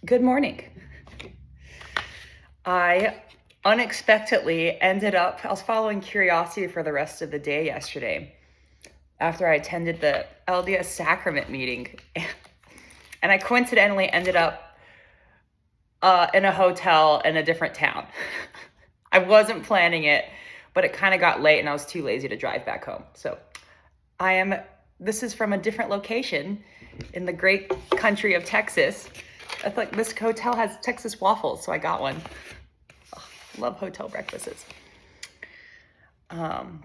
Good morning. I unexpectedly I was following curiosity for the rest of the day yesterday after I attended the LDS Sacrament meeting. And I coincidentally ended up in a hotel in a different town. I wasn't planning it, but it kind of got late and I was too lazy to drive back home. So this is from a different location in the great country of Texas. I thought this hotel has Texas waffles, so I got one. Oh, love hotel breakfasts. And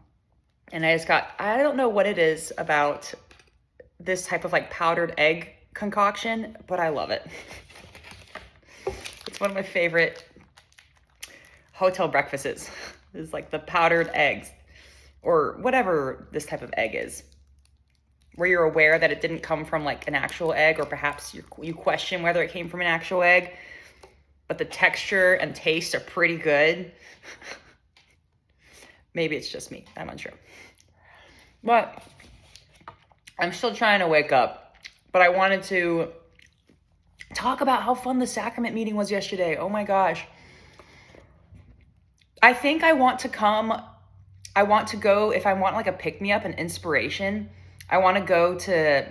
I don't know what it is about this type of like powdered egg concoction, but I love it. It's one of my favorite hotel breakfasts, is like the powdered eggs or whatever this type of egg is, where you're aware that it didn't come from like an actual egg, or perhaps you question whether it came from an actual egg, but the texture and taste are pretty good. Maybe it's just me, I'm unsure. But I'm still trying to wake up, but I wanted to talk about how fun the sacrament meeting was yesterday. Oh my gosh. I think I want to go, if I want like a pick-me-up and inspiration, I want to go to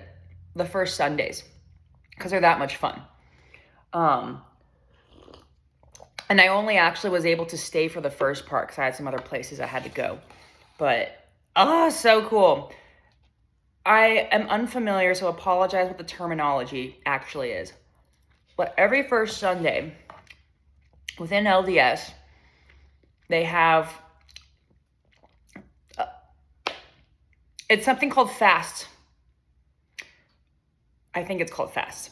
the first Sundays because they're that much fun. And I only actually was able to stay for the first part because I had some other places I had to go. But, so cool. I am unfamiliar, so apologize what the terminology actually is. But every first Sunday within LDS, they have, it's something called fast. I think it's called fast.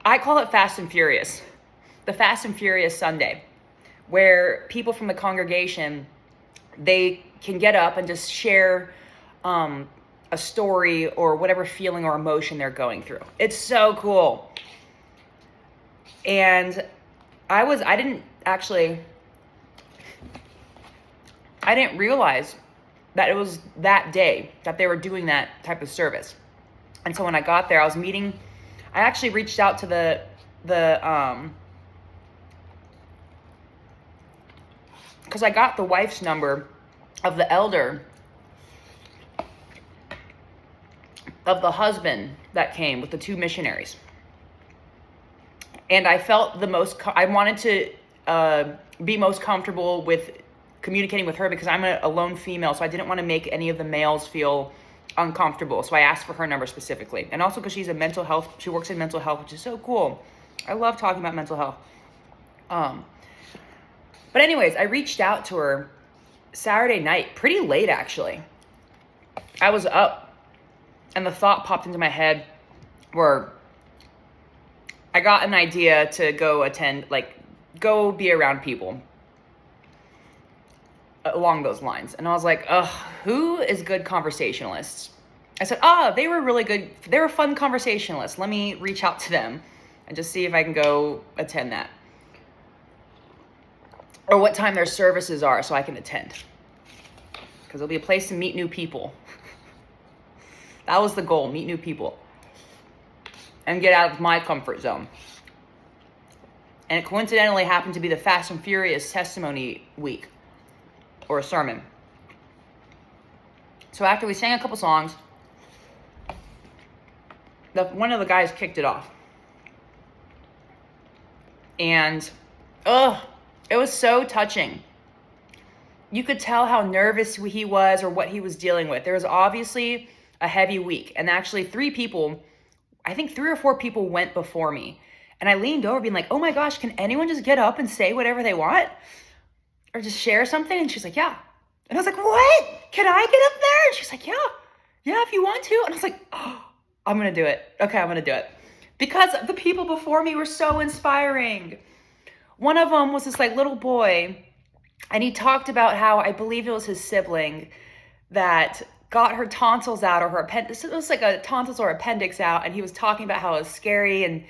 I call it Fast and Furious. The Fast and Furious Sunday, where people from the congregation, they can get up and just share a story or whatever feeling or emotion they're going through. It's so cool. And I didn't realize that it was that day that they were doing that type of service. And so when I got there, I actually reached out to because I got the wife's number of the elder of the husband that came with the two missionaries. And I felt I wanted to be most comfortable with communicating with her because I'm a lone female, so I didn't want to make any of the males feel uncomfortable. So I asked for her number specifically. And also because she works in mental health, which is so cool. I love talking about mental health. But anyways, I reached out to her Saturday night, pretty late actually. I was up and the thought popped into my head where I got an idea to go be around people along those lines. And I was like, who is good conversationalists? I said, they were really good. They were fun conversationalists. Let me reach out to them and just see if I can go attend that. Or what time their services are so I can attend. Because it'll be a place to meet new people. That was the goal, meet new people. And get out of my comfort zone. And it coincidentally happened to be the Fast and Furious testimony week. Or a sermon. So after we sang a couple songs, one of the guys kicked it off. And, it was so touching. You could tell how nervous he was or what he was dealing with. There was obviously a heavy week. And actually 3 or 4 people went before me. And I leaned over being like, oh my gosh, can anyone just get up and say whatever they want? Or just share something? And she's like, yeah. And I was like, what? Can I get up there? And she's like, yeah, if you want to. And I was like, I'm going to do it. Okay, I'm going to do it. Because the people before me were so inspiring. One of them was this like little boy, and he talked about how, I believe it was his sibling that got her tonsils out, or her appendix. It was like a tonsils or appendix out. And he was talking about how it was scary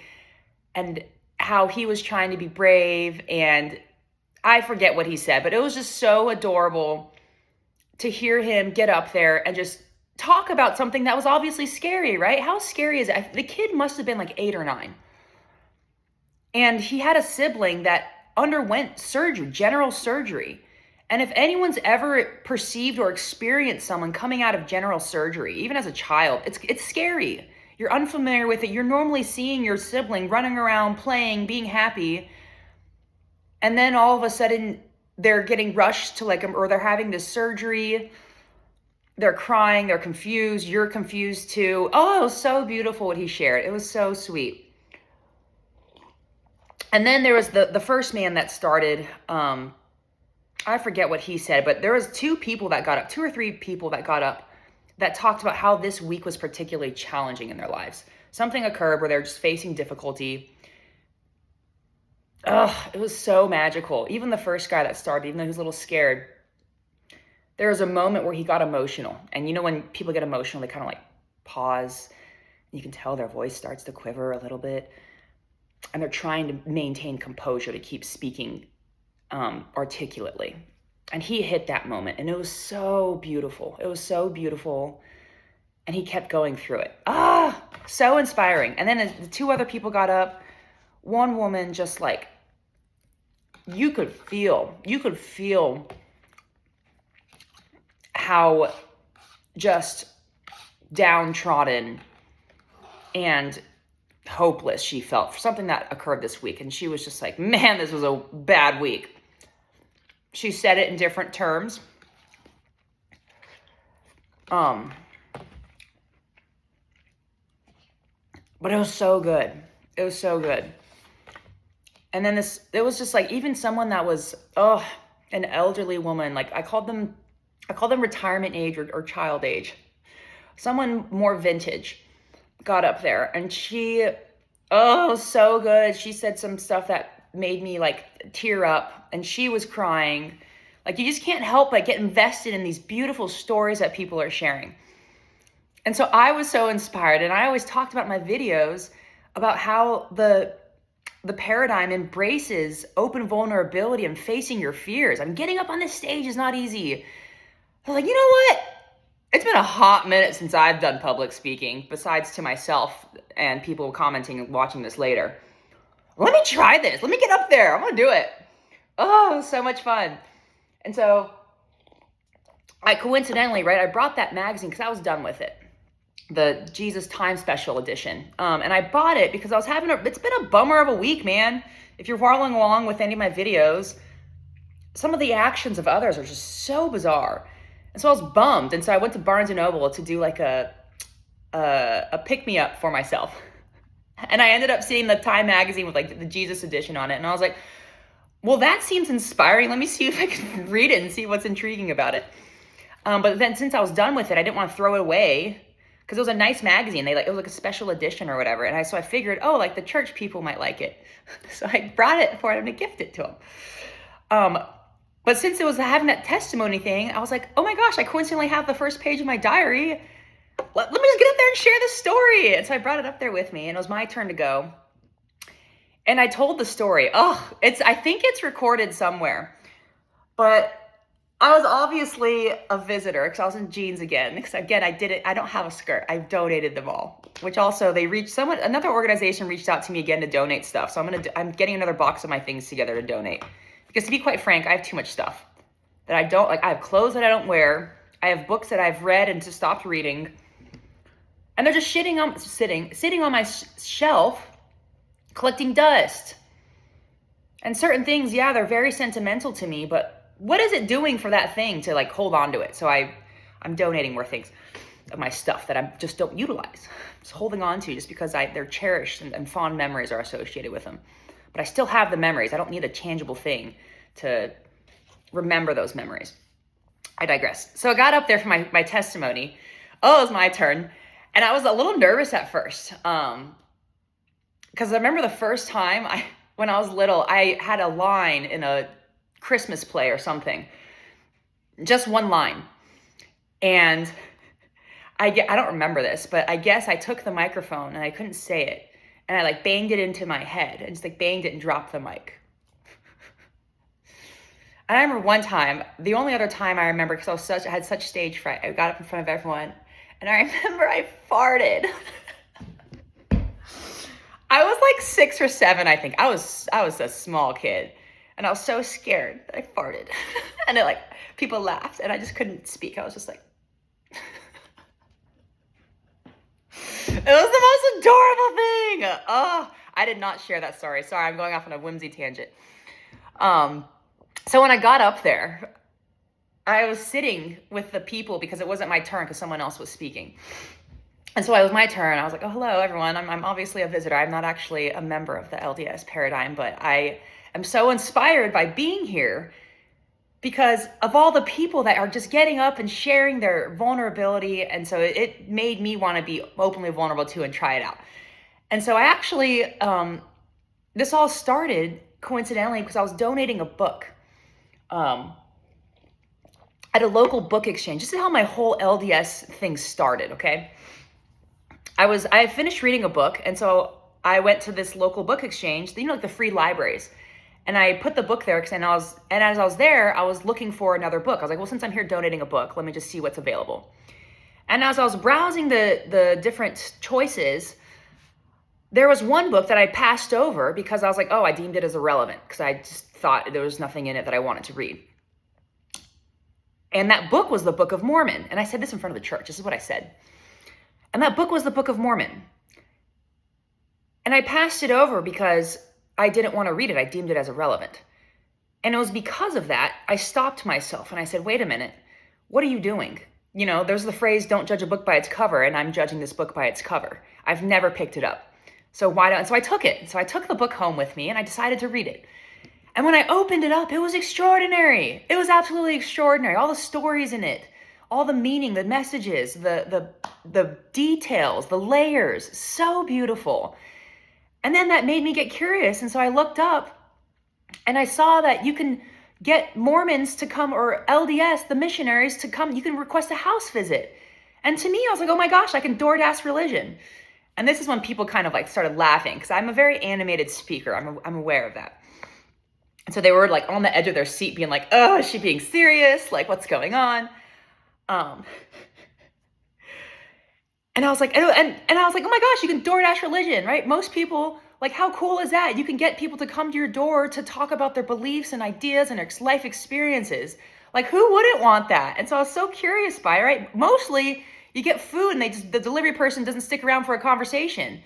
and how he was trying to be brave. And I forget what he said, but it was just so adorable to hear him get up there and just talk about something that was obviously scary, right? How scary is it? The kid must have been like 8 or 9. And he had a sibling that underwent surgery, general surgery. And if anyone's ever perceived or experienced someone coming out of general surgery, even as a child, it's scary. You're unfamiliar with it. You're normally seeing your sibling running around, playing, being happy. And then all of a sudden, they're getting rushed to or they're having this surgery. They're crying, they're confused, you're confused too. Oh, it was so beautiful what he shared. It was so sweet. And then there was the first man that started, I forget what he said, but there was two or three people that got up that talked about how this week was particularly challenging in their lives. Something occurred where they're just facing difficulty. It was so magical. Even the first guy that started, even though he was a little scared, there was a moment where he got emotional. And you know when people get emotional, they kind of pause. You can tell their voice starts to quiver a little bit. And they're trying to maintain composure to keep speaking articulately. And he hit that moment. And it was so beautiful. It was so beautiful. And he kept going through it. So inspiring. And then the two other people got up. One woman just you could feel how just downtrodden and hopeless she felt for something that occurred this week. And she was just like, man, this was a bad week. She said it in different terms. But it was so good. It was so good. And then it was just even someone that was, an elderly woman. I called them retirement age or child age. Someone more vintage got up there and she, so good. She said some stuff that made me tear up, and she was crying. You just can't help but get invested in these beautiful stories that people are sharing. And so I was so inspired, and I always talked about in my videos about how the paradigm embraces open vulnerability and facing your fears. Getting up on this stage is not easy. I was you know what? It's been a hot minute since I've done public speaking, besides to myself and people commenting and watching this later. Let me try this. Let me get up there. I'm going to do it. Oh, it was so much fun. And so I coincidentally, I brought that magazine because I was done with it. The Jesus Time Special Edition. And I bought it because I was it's been a bummer of a week, man. If you're following along with any of my videos, some of the actions of others are just so bizarre. And so I was bummed. And so I went to Barnes & Noble to do a pick-me-up for myself. And I ended up seeing the Time magazine with the Jesus edition on it. And I was like, well, that seems inspiring. Let me see if I can read it and see what's intriguing about it. But then since I was done with it, I didn't want to throw it away because it was a nice magazine. It was a special edition or whatever. And so I figured, the church people might like it. So I brought it for them to gift it to them. But since it was having that testimony thing, I was like, oh my gosh, I coincidentally have the first page of my diary. Let me just get up there and share this story. And so I brought it up there with me, and it was my turn to go. And I told the story. I think it's recorded somewhere. But I was obviously a visitor because I was in jeans again. Because again, I don't have a skirt. I've donated them all. Which also another organization reached out to me again to donate stuff. So I'm getting another box of my things together to donate. Because to be quite frank, I have too much stuff that I don't I have clothes that I don't wear. I have books that I've read and just stopped reading. And they're just sitting on my shelf, collecting dust. And certain things, they're very sentimental to me, but what is it doing for that thing to hold on to it? So I'm donating more things of my stuff that I just don't utilize. Just holding on to just because they're cherished and fond memories are associated with them. But I still have the memories. I don't need a tangible thing to remember those memories. I digress. So I got up there for my testimony. It was my turn. And I was a little nervous at first. Because I remember the first time when I was little, I had a line in a Christmas play or something. Just one line. And I don't remember this, but I guess I took the microphone and I couldn't say it. And I banged it into my head and just banged it and dropped the mic. And I remember one time, the only other time I remember, because I had such stage fright, I got up in front of everyone, and I remember I farted. I was like 6 or 7, I think. I was a small kid, and I was so scared that I farted, and like people laughed, and I just couldn't speak. I was just like, it was the most adorable thing. Oh, I did not share that story. Sorry, I'm going off on a whimsy tangent. So when I got up there, I was sitting with the people because it wasn't my turn because someone else was speaking. And so it was my turn. I was like, oh, hello, everyone. I'm obviously a visitor. I'm not actually a member of the LDS paradigm, but I am so inspired by being here because of all the people that are just getting up and sharing their vulnerability. And so it made me want to be openly vulnerable too and try it out. And so I actually, this all started coincidentally because I was donating a book at a local book exchange. This is how my whole LDS thing started, okay? I finished reading a book, and so I went to this local book exchange, like the free libraries, and I put the book there and as I was there, I was looking for another book. I was like, well, since I'm here donating a book, let me just see what's available. And as I was browsing the different choices, there was one book that I passed over because I was like, oh, I deemed it as irrelevant because I just thought there was nothing in it that I wanted to read. And that book was the Book of Mormon. And I said this in front of the church. This is what I said. And that book was the Book of Mormon. And I passed it over because I didn't want to read it. I deemed it as irrelevant. And it was because of that, I stopped myself and I said, wait a minute, what are you doing? There's the phrase, don't judge a book by its cover, and I'm judging this book by its cover. I've never picked it up. So why don't, so I took it. So I took the book home with me and I decided to read it. And when I opened it up, it was extraordinary. It was absolutely extraordinary. All the stories in it, all the meaning, the messages, the details, the layers, so beautiful. And then that made me get curious. And so I looked up and I saw that you can get Mormons to come, or LDS, the missionaries to come. You can request a house visit. And to me, I was like, oh my gosh, I can DoorDash religion. And this is when people kind of like started laughing because I'm a very animated speaker. I'm aware of that. And so they were like on the edge of their seat being like, oh, is she being serious? Like, what's going on? And I was like, and I was like, oh my gosh, you can DoorDash religion, right? Most people, like, how cool is that? You can get people to come to your door to talk about their beliefs and ideas and their life experiences. Like, who wouldn't want that? And so I was so curious by it, right? Mostly you get food and the delivery person doesn't stick around for a conversation.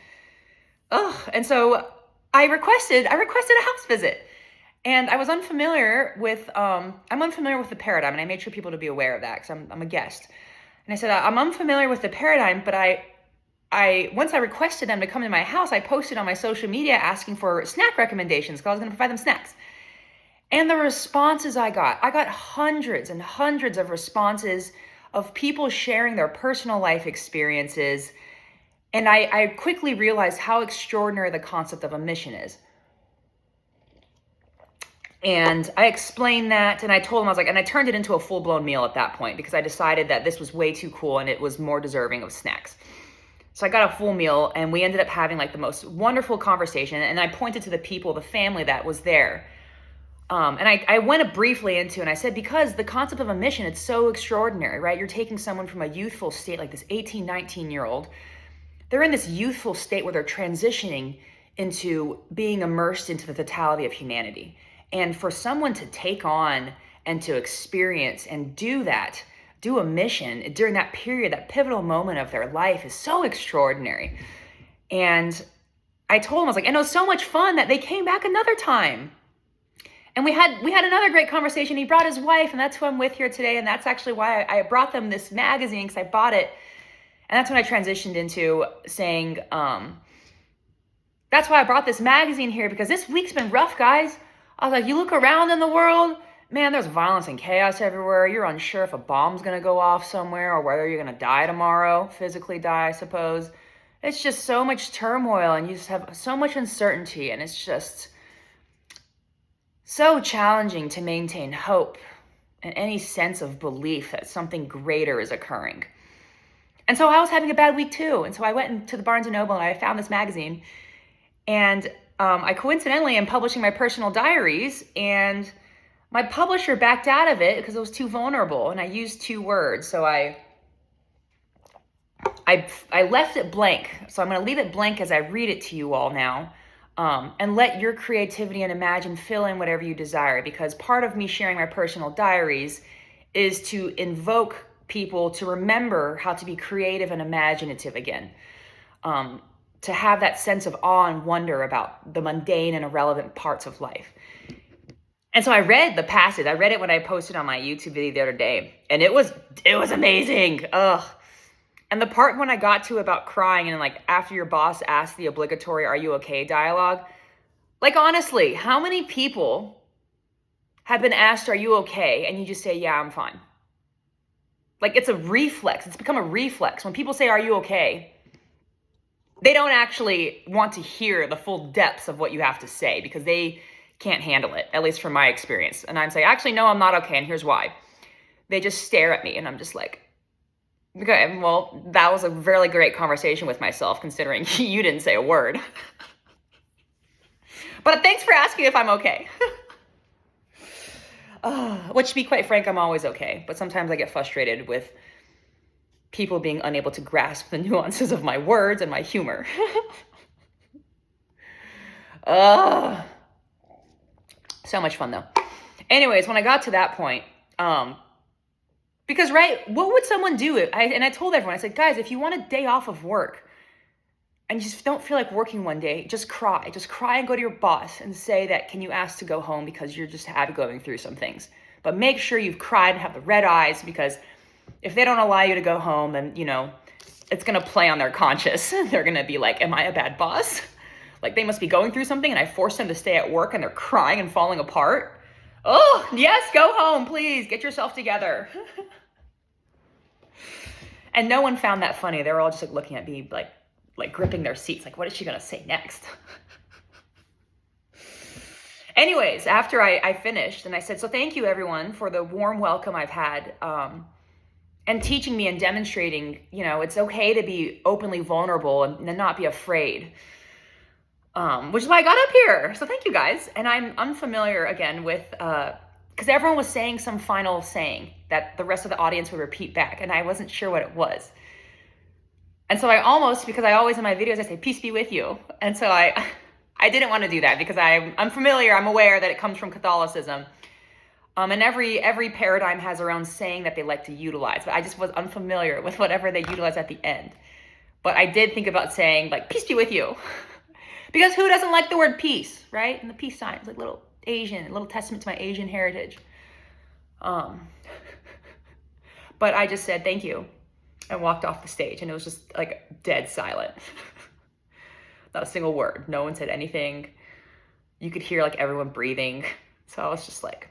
And so I requested a house visit. And I was unfamiliar with, I'm unfamiliar with the paradigm, and I made sure people to be aware of that because I'm a guest. And I said, I'm unfamiliar with the paradigm, but once I requested them to come to my house, I posted on my social media asking for snack recommendations because I was going to provide them snacks. And the responses I got hundreds and hundreds of responses of people sharing their personal life experiences. And I quickly realized how extraordinary the concept of a mission is. And I explained that, and I told him, I was like, and I turned it into a full-blown meal at that point because I decided that this was way too cool and it was more deserving of snacks. So I got a full meal, and we ended up having like the most wonderful conversation. And I pointed to the people, the family that was there. And I went briefly into, and I said, because the concept of a mission, it's so extraordinary, right? You're taking someone from a youthful state, like this 18, 19-year-old. They're in this youthful state where they're transitioning into being immersed into the totality of humanity. And for someone to take on and to experience and do a mission during that period, that pivotal moment of their life is so extraordinary. And I told him, I was like, and it was so much fun that they came back another time. And we had another great conversation. He brought his wife, and that's who I'm with here today. And that's actually why I brought them this magazine, because I bought it. And that's when I transitioned into saying, that's why I brought this magazine here, because this week's been rough, guys. I was like, you look around in the world, man, there's violence and chaos everywhere. You're unsure if a bomb's going to go off somewhere or whether you're going to die tomorrow, physically die, I suppose. It's just so much turmoil, and you just have so much uncertainty, and it's just so challenging to maintain hope and any sense of belief that something greater is occurring. And so I was having a bad week too. And so I went into the Barnes & Noble and I found this magazine, and I coincidentally am publishing my personal diaries, and my publisher backed out of it because it was too vulnerable, and I used 2 words. So I I left it blank. So I'm going to leave it blank as I read it to you all now. And let your creativity and imagine fill in whatever you desire, because part of me sharing my personal diaries is to invoke people to remember how to be creative and imaginative again. To have that sense of awe and wonder about the mundane and irrelevant parts of life. And so I read the passage. I read it when I posted on my YouTube video the other day, and it was amazing. Ugh. And the part when I got to about crying and like after your boss asked the obligatory "Are you okay?" dialogue, like honestly, how many people have been asked "Are you okay?" and you just say, "Yeah, I'm fine." Like it's a reflex. It's become a reflex. When people say "Are you okay?" they don't actually want to hear the full depths of what you have to say because they can't handle it, at least from my experience. And I'm saying, actually, no, I'm not okay, and here's why. They just stare at me, and I'm just like, okay, well, that was a really great conversation with myself, considering you didn't say a word. But thanks for asking if I'm okay. Which, to be quite frank, I'm always okay. But sometimes I get frustrated with people being unable to grasp the nuances of my words and my humor. So much fun, though. Anyways, when I got to that point, because, right, what would someone do? I told everyone, I said, guys, if you want a day off of work and you just don't feel like working one day, just cry. Just cry and go to your boss and say that, can you ask to go home because you're just going through some things. But make sure you've cried and have the red eyes, because if they don't allow you to go home, then, you know, it's going to play on their conscience. They're going to be like, am I a bad boss? Like they must be going through something and I forced them to stay at work and they're crying and falling apart. Oh, yes, go home, please. Get yourself together. And no one found that funny. They were all just like looking at me like gripping their seats. Like, what is she going to say next? Anyways, after I finished and I said, so thank you everyone for the warm welcome I've had. And teaching me and demonstrating, you know, it's okay to be openly vulnerable and not be afraid. Which is why I got up here. So thank you guys. And I'm unfamiliar again with, because everyone was saying some final saying that the rest of the audience would repeat back. And I wasn't sure what it was. And so because I always in my videos, I say, peace be with you. And so I didn't want to do that because I'm familiar. I'm aware that it comes from Catholicism. And every paradigm has their own saying that they like to utilize, but I just was unfamiliar with whatever they utilize at the end. But I did think about saying like, peace be with you. Because who doesn't like the word peace, right? And the peace sign, it's like little testament to my Asian heritage. But I just said, thank you, and walked off the stage, and it was just like dead silent. Not a single word. No one said anything. You could hear like everyone breathing. So I was just like,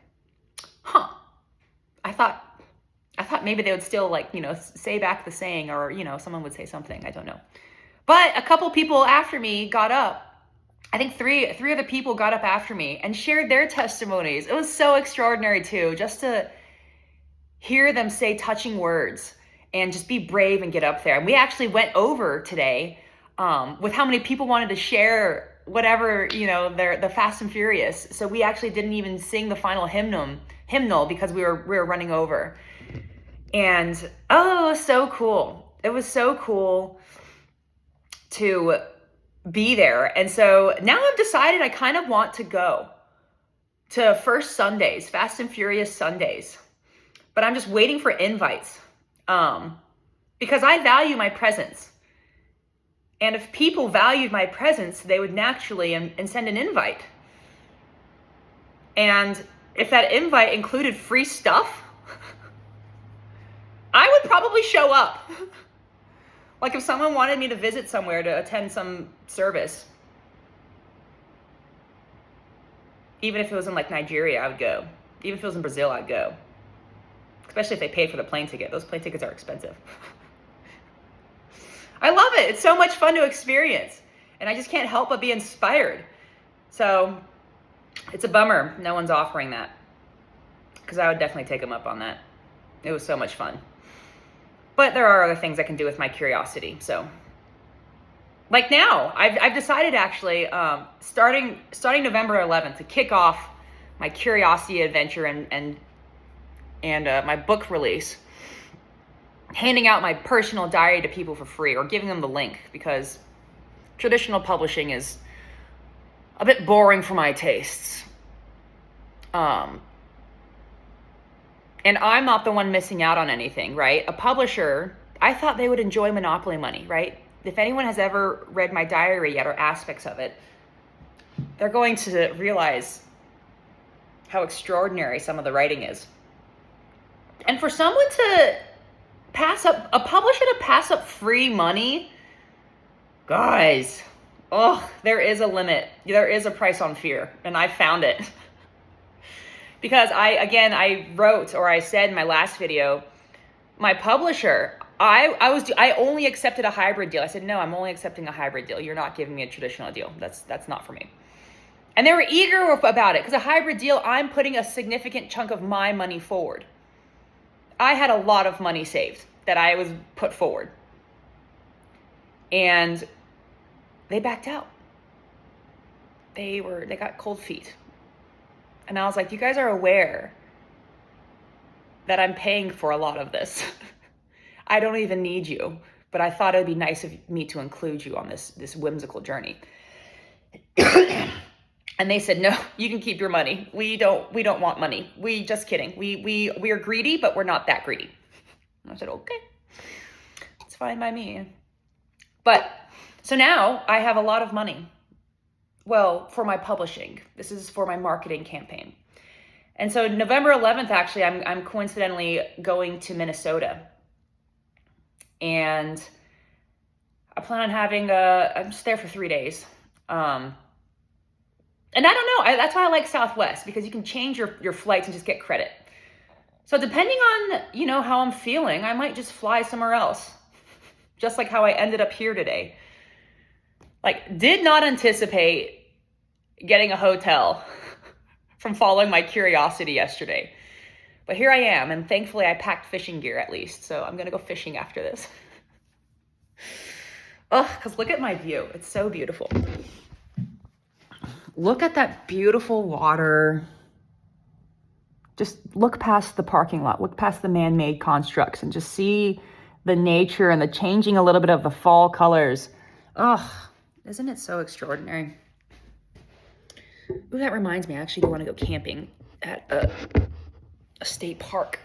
I thought maybe they would still like, you know, say back the saying, or, you know, someone would say something. I don't know. But a couple people after me got up. I think three other people got up after me and shared their testimonies. It was so extraordinary too, just to hear them say touching words and just be brave and get up there. And we actually went over today with how many people wanted to share whatever, you know, the Fast and Furious. So we actually didn't even sing the final hymnal because we were running over. And it was so cool. It was so cool to be there. And so now I've decided I kind of want to go to First Sundays, Fast and Furious Sundays. But I'm just waiting for invites because I value my presence. And if people valued my presence, they would naturally and send an invite. And if that invite included free stuff, I would probably show up. Like if someone wanted me to visit somewhere to attend some service, even if it was in like Nigeria, I would go. Even if it was in Brazil, I'd go. Especially if they paid for the plane ticket. Those plane tickets are expensive. I love it. It's so much fun to experience. And I just can't help but be inspired. So it's a bummer no one's offering that, because I would definitely take them up on that. It was so much fun. But there are other things I can do with my curiosity. So, like now, I've decided actually, starting November 11th, to kick off my curiosity adventure and my book release. handing out my personal diary to people for free or giving them the link, because traditional publishing is a bit boring for my tastes. And I'm not the one missing out on anything, right? A publisher, I thought they would enjoy monopoly money, right? If anyone has ever read my diary yet or aspects of it, they're going to realize how extraordinary some of the writing is. And for someone to pass up, a publisher to pass up free money, guys, there is a limit. There is a price on fear, and I found it. Because I wrote, or I said in my last video, my publisher, I only accepted a hybrid deal. I said, no, I'm only accepting a hybrid deal. You're not giving me a traditional deal. That's not for me. And they were eager about it, because a hybrid deal, I'm putting a significant chunk of my money forward. I had a lot of money saved that I was put forward. And they backed out. They got cold feet. And I was like, you guys are aware that I'm paying for a lot of this. I don't even need you, but I thought it'd be nice of me to include you on this whimsical journey. And they said, no, you can keep your money. We don't want money. Just kidding. We are greedy, but we're not that greedy. And I said, okay, it's fine by me. But so now I have a lot of money. Well, for my publishing. This is for my marketing campaign. And so November 11th, actually, I'm coincidentally going to Minnesota. And I plan on I'm just there for 3 days. And I don't know, that's why I like Southwest, because you can change your flights and just get credit. So depending on, how I'm feeling, I might just fly somewhere else. Just like how I ended up here today. Like, did not anticipate getting a hotel from following my curiosity yesterday. But here I am, and thankfully I packed fishing gear at least, so I'm gonna go fishing after this. Because look at my view. It's so beautiful. Look at that beautiful water. Just look past the parking lot, look past the man-made constructs, and just see the nature and the changing a little bit of the fall colors. Isn't it so extraordinary? Ooh, that reminds me, I actually do want to go camping at a state park.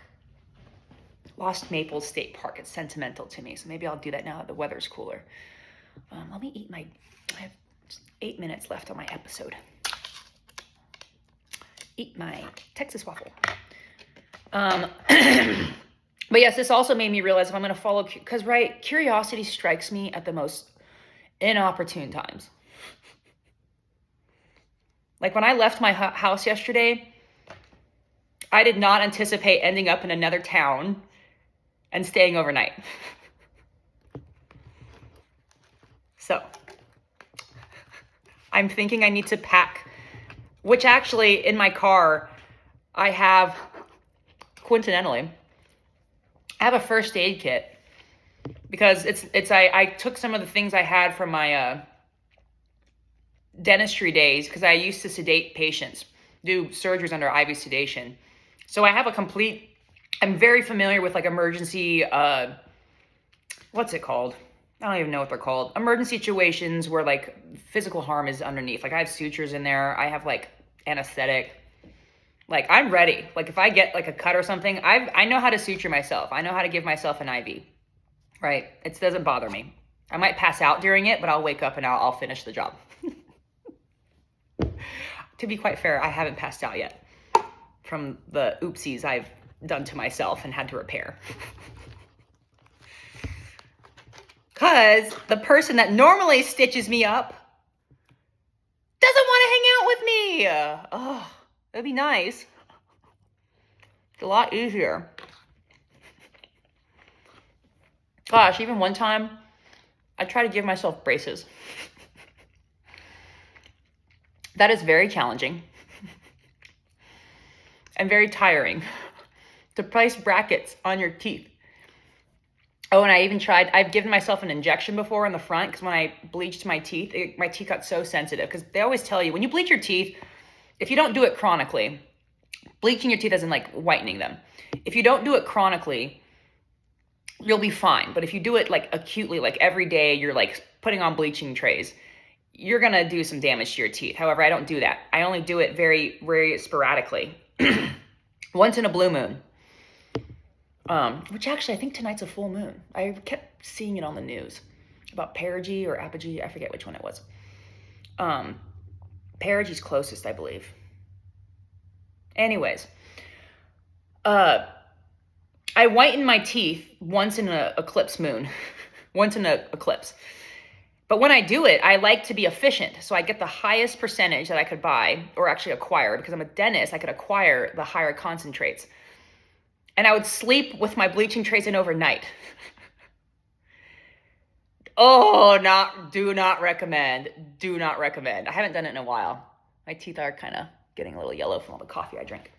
Lost Maples State Park. It's sentimental to me, so maybe I'll do that now that the weather's cooler. Let me eat I have 8 minutes left on my episode. Eat my Texas waffle. But yes, this also made me realize if I'm going to follow, because curiosity strikes me at the most inopportune times. Like when I left my house yesterday, I did not anticipate ending up in another town and staying overnight. So I'm thinking I need to pack, which actually in my car, I have, coincidentally, I have a first aid kit, because I took some of the things I had from my dentistry days, because I used to sedate patients, do surgeries under IV sedation. So I have I'm very familiar with like emergency, what's it called? I don't even know what they're called. Emergency situations where like physical harm is underneath. Like I have sutures in there. I have like anesthetic. Like I'm ready. Like if I get like a cut or something, I know how to suture myself. I know how to give myself an IV, right? It doesn't bother me. I might pass out during it, but I'll wake up and I'll finish the job. To be quite fair, I haven't passed out yet from the oopsies I've done to myself and had to repair. Because the person that normally stitches me up doesn't want to hang out with me. That'd be nice. It's a lot easier. Gosh, even one time, I tried to give myself braces. That is very challenging and very tiring to place brackets on your teeth. Oh, and I even I've given myself an injection before in the front, because when I bleached my teeth, my teeth got so sensitive, because they always tell you when you bleach your teeth, if you don't do it chronically, bleaching your teeth isn't like whitening them. If you don't do it chronically, you'll be fine. But if you do it like acutely, like every day, you're like putting on bleaching trays, you're gonna do some damage to your teeth. However, I don't do that. I only do it very, very sporadically. Once in a blue moon. Which actually, I think tonight's a full moon. I kept seeing it on the news about perigee or apogee. I forget which one it was. Perigee's closest, I believe. Anyways, I whiten my teeth once in an eclipse moon. Once in an eclipse. But when I do it, I like to be efficient. So I get the highest percentage that I could buy, or actually acquire, because I'm a dentist, I could acquire the higher concentrates. And I would sleep with my bleaching trays in overnight. Oh, do not recommend. Do not recommend. I haven't done it in a while. My teeth are kind of getting a little yellow from all the coffee I drink.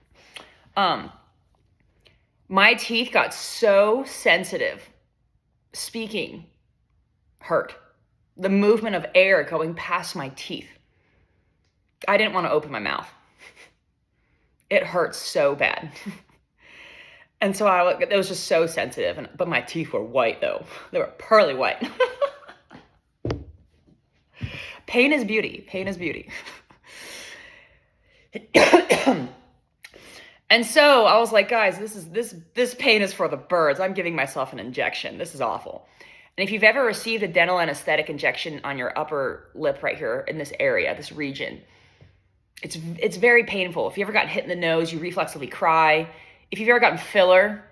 My teeth got so sensitive. Speaking hurt. The movement of air going past my teeth. I didn't want to open my mouth. It hurt so bad. And so it was just so sensitive. But my teeth were white, though. They were pearly white. Pain is beauty. Pain is beauty. And so I was like, guys, this pain is for the birds. I'm giving myself an injection. This is awful. And if you've ever received a dental anesthetic injection on your upper lip right here in this area, this region, it's very painful. If you've ever gotten hit in the nose, you reflexively cry. If you've ever gotten filler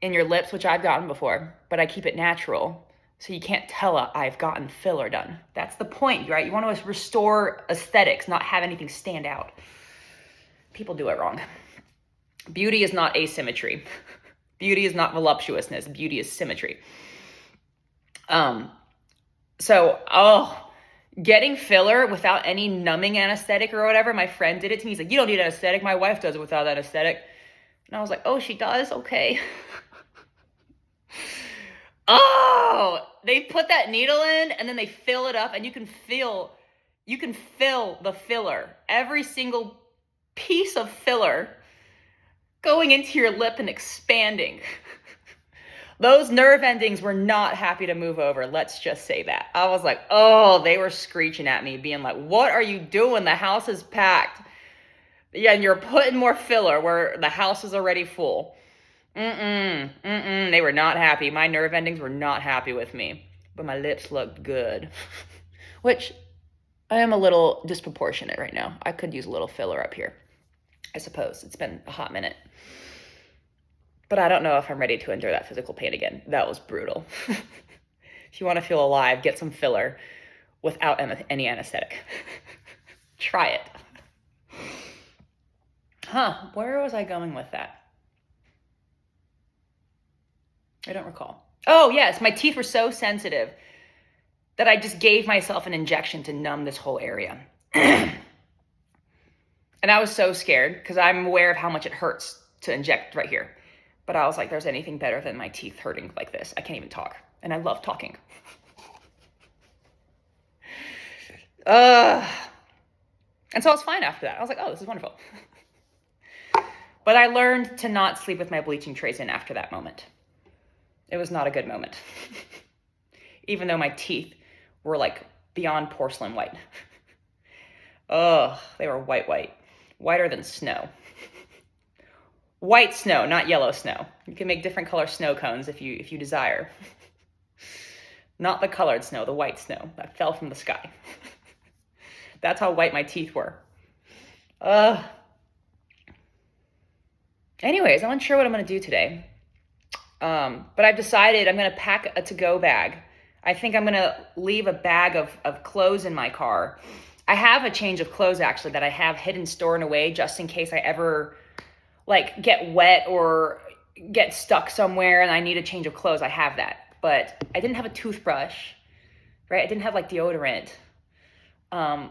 in your lips, which I've gotten before, but I keep it natural, so you can't tell I've gotten filler done. That's the point, right? You want to restore aesthetics, not have anything stand out. People do it wrong. Beauty is not asymmetry. Beauty is not voluptuousness. Beauty is symmetry. Getting filler without any numbing anesthetic or whatever, my friend did it to me. He's like, you don't need anesthetic. My wife does it without anesthetic. And I was like, oh, she does? Okay. Oh, they put that needle in and then they fill it up and you can fill the filler, every single piece of filler going into your lip and expanding. Those nerve endings were not happy to move over. Let's just say that. I was like, oh, they were screeching at me, being like, what are you doing? The house is packed. Yeah, and you're putting more filler where the house is already full. They were not happy. My nerve endings were not happy with me. But my lips looked good. Which, I am a little disproportionate right now. I could use a little filler up here, I suppose. It's been a hot minute. But I don't know if I'm ready to endure that physical pain again. That was brutal. If you want to feel alive, get some filler without any anesthetic. Try it. Where was I going with that? I don't recall. Oh, yes, my teeth were so sensitive that I just gave myself an injection to numb this whole area. And I was so scared because I'm aware of how much it hurts to inject right here. But I was like, there's anything better than my teeth hurting like this. I can't even talk. And I love talking. And so I was fine after that. I was like, oh, this is wonderful. But I learned to not sleep with my bleaching trays in after that moment. It was not a good moment. Even though my teeth were like beyond porcelain white. Oh, they were white. Whiter than snow. White snow, not yellow snow. You can make different color snow cones if you desire. Not the colored snow, the white snow that fell from the sky. That's how white my teeth were. Anyways, I'm unsure what I'm going to do today. But I've decided I'm going to pack a to-go bag. I think I'm going to leave a bag of clothes in my car. I have a change of clothes, actually, that I have hidden stored away just in case I ever get wet or get stuck somewhere and I need a change of clothes. I have that. But I didn't have a toothbrush, right? I didn't have deodorant. I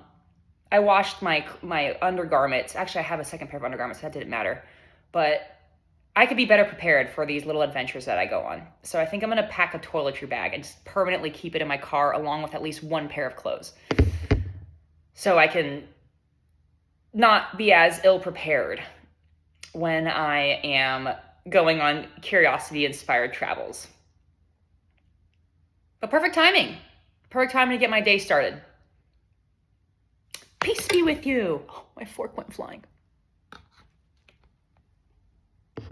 washed my undergarments. Actually, I have a second pair of undergarments. That didn't matter. But I could be better prepared for these little adventures that I go on. So I think I'm going to pack a toiletry bag and just permanently keep it in my car along with at least one pair of clothes. So I can not be as ill-prepared when I am going on curiosity-inspired travels. But perfect timing. Perfect timing to get my day started. Peace be with you. Oh, my fork went flying.